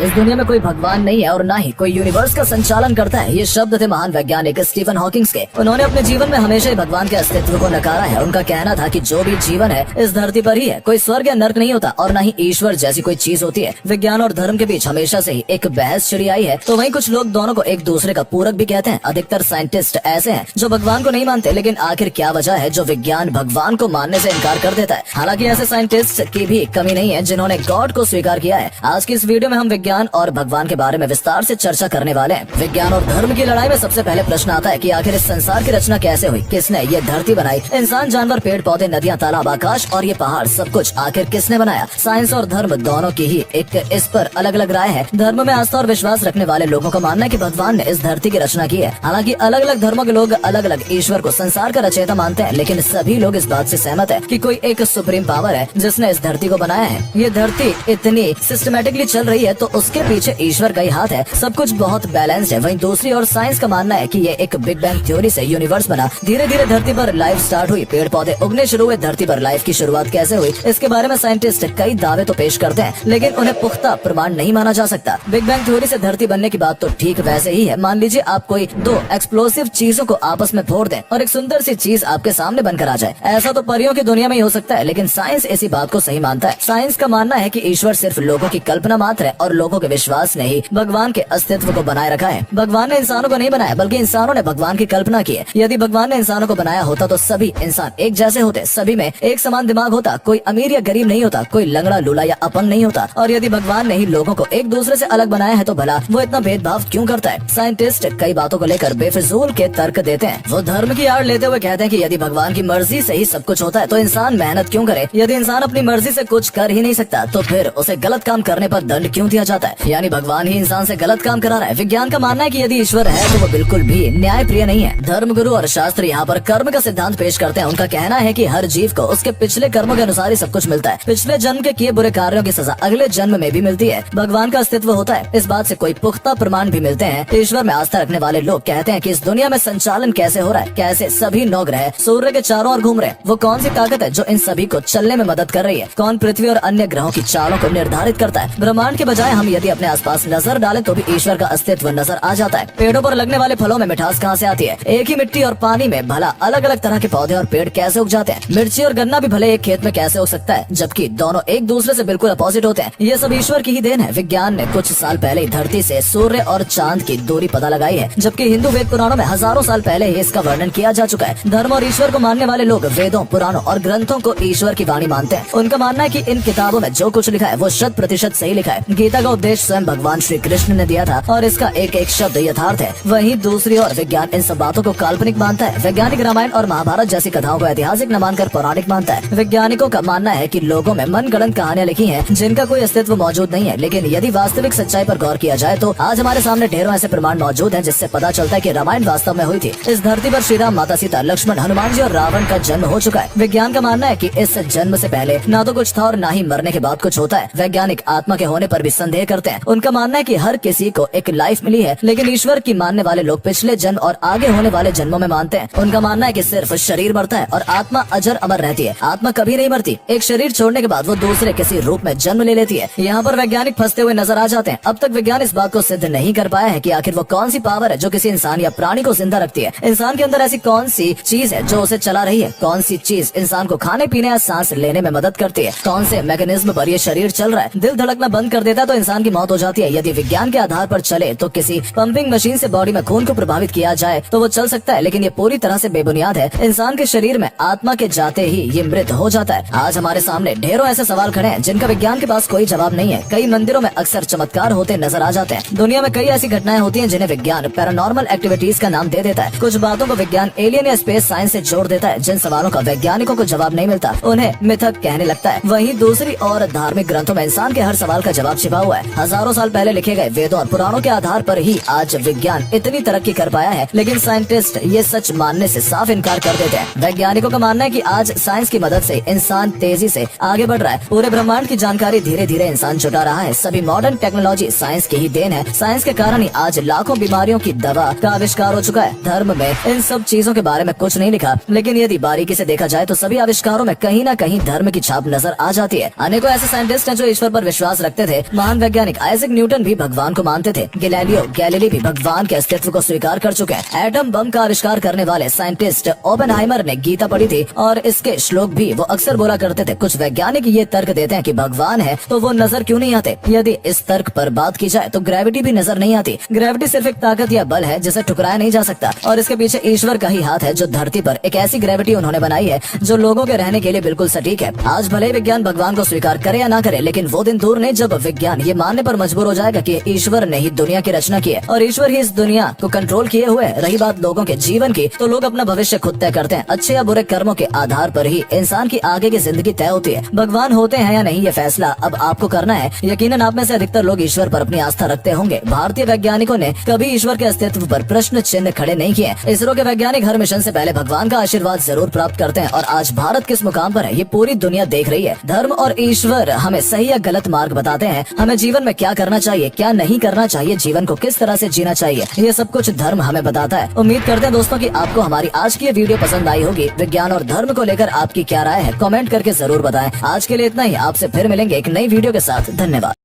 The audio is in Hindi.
इस दुनिया में कोई भगवान नहीं है और ना ही कोई यूनिवर्स का संचालन करता है। ये शब्द थे महान वैज्ञानिक स्टीफन हॉकिंग्स के। उन्होंने अपने जीवन में हमेशा ही भगवान के अस्तित्व को नकारा है। उनका कहना था कि जो भी जीवन है इस धरती पर ही है, कोई स्वर्ग या नर्क नहीं होता और न ही ईश्वर जैसी कोई चीज होती है। विज्ञान और धर्म के बीच हमेशा से ही एक बहस छिड़ी आई है, तो वहीं कुछ लोग दोनों को एक दूसरे का पूरक भी कहते हैं। अधिकतर साइंटिस्ट ऐसे हैं जो भगवान को नहीं मानते, लेकिन आखिर क्या वजह है जो विज्ञान भगवान को मानने से इनकार कर देता है? हालांकि ऐसे साइंटिस्ट की भी कमी नहीं है जिन्होंने गॉड को स्वीकार किया है। आज की इस वीडियो में हम विज्ञान और भगवान के बारे में विस्तार से चर्चा करने वाले हैं। विज्ञान और धर्म की लड़ाई में सबसे पहले प्रश्न आता है कि आखिर इस संसार की रचना कैसे हुई, किसने ये धरती बनाई, इंसान, जानवर, पेड़ पौधे, नदियां, तालाब, आकाश और ये पहाड़, सब कुछ आखिर किसने बनाया? साइंस और धर्म दोनों की ही एक इस पर अलग अलग राय है। धर्म में आस्था और विश्वास रखने वाले लोगों का मानना है कि भगवान ने इस धरती की रचना की है। हालांकि अलग अलग धर्मों के लोग अलग अलग ईश्वर को संसार का रचयिता मानते हैं, लेकिन सभी लोग इस बात से सहमत है कि कोई एक सुप्रीम पावर है जिसने इस धरती को बनाया है। ये धरती इतनी सिस्टमेटिकली चल रही है तो उसके पीछे ईश्वर का ही हाथ है। सब कुछ बहुत बैलेंस्ड है। वहीं दूसरी ओर साइंस का मानना है कि ये एक बिग बैंग थ्योरी से यूनिवर्स बना। धीरे धीरे धरती पर लाइफ स्टार्ट हुई, पेड़ पौधे उगने शुरू हुए। धरती पर लाइफ की शुरुआत कैसे हुई इसके बारे में साइंटिस्ट कई दावे तो पेश करते हैं, लेकिन उन्हें पुख्ता प्रमाण नहीं माना जा सकता। बिग बैंग थ्योरी से धरती बनने की बात तो ठीक वैसे ही है। मान लीजिए आप कोई दो एक्सप्लोसिव चीजों को आपस में फोड़ दें और एक सुंदर सी चीज आपके सामने बनकर आ जाए। ऐसा तो परियों की दुनिया में ही हो सकता है, लेकिन साइंस इसी बात को सही मानता है। साइंस का मानना है कि ईश्वर सिर्फ लोगों की कल्पना मात्र है और लोगों के विश्वास ने ही भगवान के अस्तित्व को बनाए रखा है। भगवान ने इंसानों को नहीं बनाया, बल्कि इंसानों ने भगवान की कल्पना की है। यदि भगवान ने इंसानों को बनाया होता तो सभी इंसान एक जैसे होते, सभी में एक समान दिमाग होता, कोई अमीर या गरीब नहीं होता, कोई लंगड़ा, लूला या अपंग नहीं होता। और यदि भगवान ने ही लोगों को एक दूसरे से अलग बनाया है तो भला वो इतना भेदभाव क्यों करता है? साइंटिस्ट कई बातों को लेकर बेफिजूल के तर्क देते हैं। वो धर्म की आड़ लेते हुए कहते हैं कि यदि भगवान की मर्जी से ही सब कुछ होता है तो इंसान मेहनत क्यों करे? यदि इंसान अपनी मर्जी से कुछ कर ही नहीं सकता तो फिर उसे गलत काम करने पर दंड क्यों दिया जाता है? यानी भगवान ही इंसान से गलत काम करा रहा है। विज्ञान का मानना है कि यदि ईश्वर है तो वो बिल्कुल भी न्याय प्रिय नहीं है। धर्म गुरु और शास्त्र यहाँ पर कर्म का सिद्धांत पेश करते हैं। उनका कहना है कि हर जीव को उसके पिछले कर्मों के अनुसार ही सब कुछ मिलता है। पिछले जन्म के किए बुरे कार्यों की सजा अगले जन्म में भी मिलती है। भगवान का अस्तित्व होता है, इस बात से कोई पुख्ता प्रमाण भी मिलते हैं। ईश्वर में आस्था रखने वाले लोग कहते हैं कि इस दुनिया में संचालन कैसे हो रहा है, कैसे सभी नौ ग्रह सूर्य के चारों ओर घूम रहे हैं, वो कौन सी ताकत है जो इन सभी को चलने में मदद कर रही है, कौन पृथ्वी और अन्य ग्रहों की चालों को निर्धारित करता है। ब्रह्मांड के बजाय हम यदि अपने आसपास नजर डालें तो भी ईश्वर का अस्तित्व नजर आ जाता है। पेड़ों पर लगने वाले फलों में मिठास कहाँ से आती है? एक ही मिट्टी और पानी में भला अलग अलग तरह के पौधे और पेड़ कैसे उग जाते हैं? मिर्ची और गन्ना भी भले एक खेत में कैसे उग सकता है, जबकि दोनों एक दूसरे से बिल्कुल अपोजिट होते हैं? ये सब ईश्वर की ही देन है। विज्ञान ने कुछ साल पहले ही धरती से सूर्य और चांद की दूरी पता लगाई है, जबकि हिंदू वेद पुराणों में हजारों साल पहले ही इसका वर्णन किया जा चुका है। धर्म और ईश्वर को मानने वाले लोग वेदों, पुराणों और ग्रंथों को ईश्वर की वाणी मानते हैं। उनका मानना है कि इन किताबों में जो कुछ लिखा है वो 100% सही लिखा है। गीता का उपदेश स्वयं भगवान श्री कृष्ण ने दिया था और इसका एक एक शब्द यथार्थ है। वहीं दूसरी ओर विज्ञान इन सब बातों को काल्पनिक मानता है। वैज्ञानिक रामायण और महाभारत जैसी कथाओं को ऐतिहासिक न मानकर पौराणिक मानता है। वैज्ञानिकों का मानना है कि लोगों में मनगढ़ंत कहानियां लिखी हैं जिनका कोई अस्तित्व मौजूद नहीं है, लेकिन यदि वास्तविक सच्चाई पर गौर किया जाए तो आज हमारे सामने ढेरों ऐसे प्रमाण मौजूद हैं जिससे पता चलता है कि रामायण वास्तव में हुई थी। इस धरती पर श्री राम, माता सीता, लक्ष्मण, हनुमान जी और रावण का जन्म हो चुका है। विज्ञान का मानना है कि इस जन्म से पहले ना तो कुछ था और ना ही मरने के बाद कुछ होता है। वैज्ञानिक आत्मा के होने पर भी संदेह करते हैं। उनका मानना है कि हर किसी को एक लाइफ मिली है, लेकिन ईश्वर की मानने वाले लोग पिछले जन्म और आगे होने वाले जन्मों में मानते हैं। उनका मानना है कि सिर्फ शरीर मरता है और आत्मा अजर अमर रहती है। आत्मा कभी नहीं मरती। एक शरीर छोड़ने के बाद वो दूसरे किसी रूप में जन्म ले लेती है। यहाँ पर वैज्ञानिक फंसते हुए नजर आ जाते हैं। अब तक विज्ञान इस बात को सिद्ध नहीं कर पाया है कि आखिर वो कौन सी पावर है जो किसी इंसान या प्राणी को जिंदा रखती है। इंसान के अंदर ऐसी कौन सी चीज है जो उसे चला रही है? कौन सी चीज इंसान को खाने पीने या सांस लेने में मदद करती है? कौन से मैकेनिज्म पर ये शरीर चल रहा है? दिल धड़कना बंद कर देता है तो इंसान की मौत हो जाती है। यदि विज्ञान के आधार पर चले तो किसी पंपिंग मशीन से बॉडी में खून को प्रभावित किया जाए तो वो चल सकता है, लेकिन ये पूरी तरह से बेबुनियाद है। इंसान के शरीर में आत्मा के जाते ही ये मृत हो जाता है। आज हमारे सामने ढेरों ऐसे सवाल खड़े हैं जिनका विज्ञान के पास कोई जवाब नहीं है। कई मंदिरों में अक्सर चमत्कार होते नजर आ जाते हैं। दुनिया में कई ऐसी घटनाएं होती हैं जिन्हें विज्ञान पैरानॉर्मल एक्टिविटीज का नाम दे देता है। कुछ बातों को विज्ञान एलियन या स्पेस साइंस से जोड़ देता है। जिन सवालों का वैज्ञानिकों को जवाब नहीं मिलता उन्हें मिथक कहने लगता है। वहीं दूसरी और धार्मिक ग्रंथों में इंसान के हर सवाल का जवाब छिपा हुआ है। हजारों साल पहले लिखे गए वेदों और पुराणों के आधार पर ही आज विज्ञान इतनी तरक्की कर पाया है, लेकिन साइंटिस्ट ये सच मानने से साफ इनकार कर देते हैं। वैज्ञानिकों का मानना है कि आज साइंस की मदद से इंसान तेजी से आगे बढ़ रहा है। पूरे ब्रह्मांड की जानकारी धीरे धीरे इंसान जुटा रहा है। सभी मॉडर्न टेक्नोलॉजी साइंस की ही देन है। साइंस के कारण ही आज लाखों बीमारियों की दवा का आविष्कार हो चुका है। धर्म में इन सब चीजों के बारे में कुछ नहीं लिखा, लेकिन यदि बारीकी से देखा जाए तो सभी आविष्कारों में कहीं न कहीं धर्म की छाप नजर आ जाती है। अनेकों ऐसे साइंटिस्ट हैं जो ईश्वर पर विश्वास रखते थे। महान वैज्ञानिक आइजैक न्यूटन भी भगवान को मानते थे। गैलीलियो गैलीली भी भगवान के अस्तित्व को स्वीकार कर चुके हैं। एटम बम का आविष्कार करने वाले साइंटिस्ट ओपेनहाइमर ने गीता पढ़ी थी और इसके श्लोक भी वो अक्सर बोला करते थे। कुछ वैज्ञानिक ये तर्क देते हैं कि भगवान है तो वो नजर क्यों नहीं आते। यदि इस तर्क पर बात की जाए तो ग्रेविटी भी नजर नहीं आती। ग्रेविटी सिर्फ एक ताकत या बल है जिसे ठुकराया नहीं जा सकता और इसके पीछे ईश्वर का ही हाथ है जो धरती पर एक ऐसी ग्रेविटी उन्होंने बनाई है जो लोगों के रहने के लिए बिल्कुल सटीक है। आज भले ही विज्ञान भगवान को स्वीकार करे या ना करे, लेकिन वो दिन दूर नहीं जब विज्ञान ये मानने पर मजबूर हो जाएगा कि ईश्वर ने ही दुनिया की रचना की है और ईश्वर ही इस दुनिया को कंट्रोल किए हुए है। रही बात लोगों के जीवन की, तो लोग अपना भविष्य खुद तय करते हैं। अच्छे या बुरे कर्मों के आधार पर ही इंसान की आगे की जिंदगी तय होती है। भगवान होते हैं या नहीं ये फैसला अब आपको करना है। यकीनन आप में से अधिकतर लोग ईश्वर पर अपनी आस्था रखते होंगे। भारतीय वैज्ञानिकों ने कभी ईश्वर के अस्तित्व पर प्रश्न चिन्ह खड़े नहीं किए। इसरो के वैज्ञानिक हर मिशन से पहले भगवान का आशीर्वाद जरूर प्राप्त करते हैं और आज भारत किस मुकाम पर है ये पूरी दुनिया देख रही है। धर्म और ईश्वर हमें सही या गलत मार्ग बताते हैं। हमें जीवन में क्या करना चाहिए, क्या नहीं करना चाहिए, जीवन को किस तरह से जीना चाहिए, ये सब कुछ धर्म हमें बताता है। उम्मीद करते हैं दोस्तों कि आपको हमारी आज की ये वीडियो पसंद आई होगी। विज्ञान और धर्म को लेकर आपकी क्या राय है, कमेंट करके जरूर बताएं। आज के लिए इतना ही, आपसे फिर मिलेंगे एक नई वीडियो के साथ। धन्यवाद।